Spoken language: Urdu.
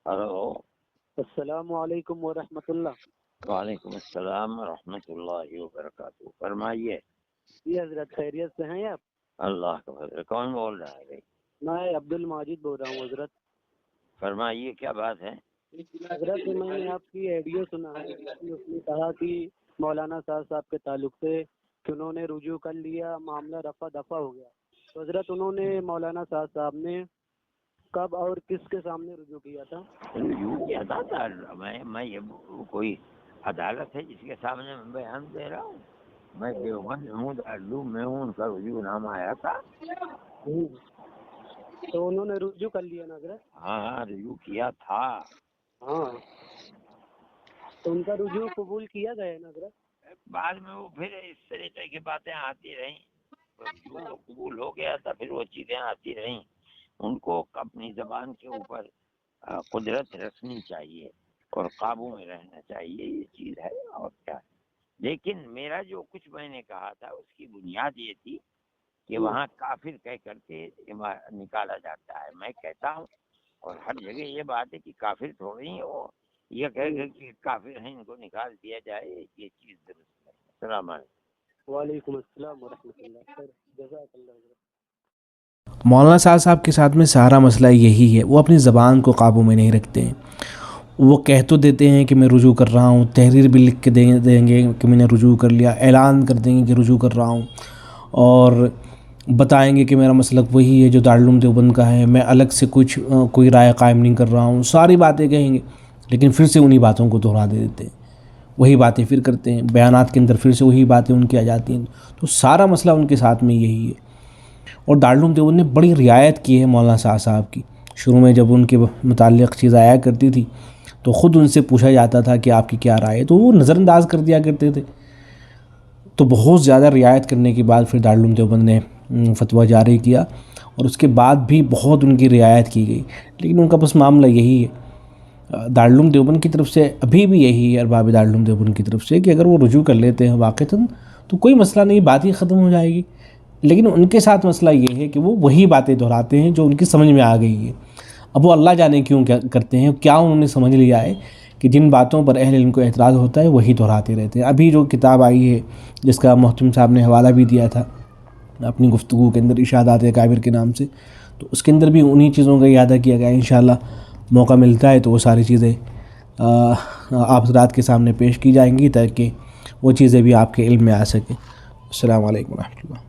ہلو، السلام علیکم ورحمۃ اللہ۔ وعلیکم السلام ورحمۃ اللہ وبرکاتہ، فرمائیے۔ جی حضرت، خیریت سے ہیں آپ؟ اللہ کا فضل۔ کون بول رہا ہے بھائی؟ میں عبد الماجد بول رہا ہوں حضرت۔ فرمائیے، کیا بات ہے؟ حضرت میں نے آپ کی آڈیو سنا ہے، اس نے کہا کہ مولانا صاحب کے تعلق سے کہ انہوں نے رجوع کر لیا، معاملہ رفع دفع ہو گیا۔ تو حضرت انہوں نے مولانا صاحب نے کب اور کس کے سامنے رجوع کیا تھا؟ رجوع کیا تھا؟ میں یہ کوئی عدالت ہے جس کے سامنے میں بیان دے رہا ہوں؟ میں دیوبند ہوں، دارالعلوم میں ہوں، ان کا رجوع نامہ آیا تھا۔ تو انہوں نے رجوع کر لیا نا حضرت؟ ہاں، رجوع کیا تھا۔ ہاں، تو ان کا رجوع قبول کیا گیا نا حضرت؟ بعد میں وہ پھر اس طریقے کی باتیں آتی رہیں، رجوع تو قبول ہو گیا تھا، پھر وہ چیزیں آتی رہیں۔ ان کو اپنی زبان کے اوپر قدرت رکھنی چاہیے اور قابو میں رہنا چاہیے، یہ چیز ہے اور کیا ہے۔ لیکن میرا جو کچھ میں نے کہا تھا اس کی بنیاد یہ تھی کہ وہاں کافر کہہ کر کے نکالا جاتا ہے۔ میں کہتا ہوں اور ہر جگہ یہ بات ہے کہ کافر تھوڑی ہیں وہ، یہ کہہ کہ کافر ہیں ان کو نکال دیا جائے، یہ چیز درست ہے۔ السلام علیکم۔ وعلیکم السلام ورحمۃ اللہ۔ خیر، جزاک اللہ حضرت۔ مولانا صاحب کے ساتھ میں سارا مسئلہ یہی ہے، وہ اپنی زبان کو قابو میں نہیں رکھتے ہیں۔ وہ کہہ تو دیتے ہیں کہ میں رجوع کر رہا ہوں، تحریر بھی لکھ کے دیں گے کہ میں نے رجوع کر لیا، اعلان کر دیں گے کہ رجوع کر رہا ہوں، اور بتائیں گے کہ میرا مسلک وہی ہے جو دارالعلوم دیوبند کا ہے، میں الگ سے کوئی رائے قائم نہیں کر رہا ہوں، ساری باتیں کہیں گے، لیکن پھر سے انہی باتوں کو دہرا دیتے ہیں، وہی باتیں پھر کرتے ہیں، بیانات کے اندر پھر سے وہی باتیں ان کی آ جاتی ہیں۔ تو سارا مسئلہ ان کے ساتھ میں یہی ہے۔ اور دارالعلوم دیوبند نے بڑی رعایت کی ہے مولانا صاحب کی۔ شروع میں جب ان کے متعلق چیز آیا کرتی تھی تو خود ان سے پوچھا جاتا تھا کہ آپ کی کیا رائے ہے، تو وہ نظر انداز کر دیا کرتے تھے۔ تو بہت زیادہ رعایت کرنے کے بعد پھر دارالعلوم دیوبند نے فتویٰ جاری کیا، اور اس کے بعد بھی بہت ان کی رعایت کی گئی، لیکن ان کا بس معاملہ یہی ہے دارالعلوم دیوبند کی طرف سے، ابھی بھی یہی ہے ارباب دارالعلوم دیوبند کی طرف سے، کہ اگر وہ رجوع کر لیتے ہیں واقعتاً تو کوئی مسئلہ نہیں، بات ہی ختم ہو جائے گی۔ لیکن ان کے ساتھ مسئلہ یہ ہے کہ وہ وہی باتیں دہراتے ہیں جو ان کی سمجھ میں آ گئی ہے۔ اب وہ اللہ جانے کیوں کیا کرتے ہیں، کیا انہوں نے سمجھ لیا ہے کہ جن باتوں پر اہل علم کو اعتراض ہوتا ہے وہی دہراتے رہتے ہیں۔ ابھی جو کتاب آئی ہے جس کا محتم صاحب نے حوالہ بھی دیا تھا اپنی گفتگو کے اندر، ارشادات اکابر کے نام سے، تو اس کے اندر بھی انہی چیزوں کا اعادہ کیا گیا ہے۔ انشاءاللہ موقع ملتا ہے تو وہ ساری چیزیں آپ حضرات کے سامنے پیش کی جائیں گی تاکہ وہ چیزیں بھی آپ کے علم میں آ سکیں۔ السلام علیکم ورحمۃ اللہ۔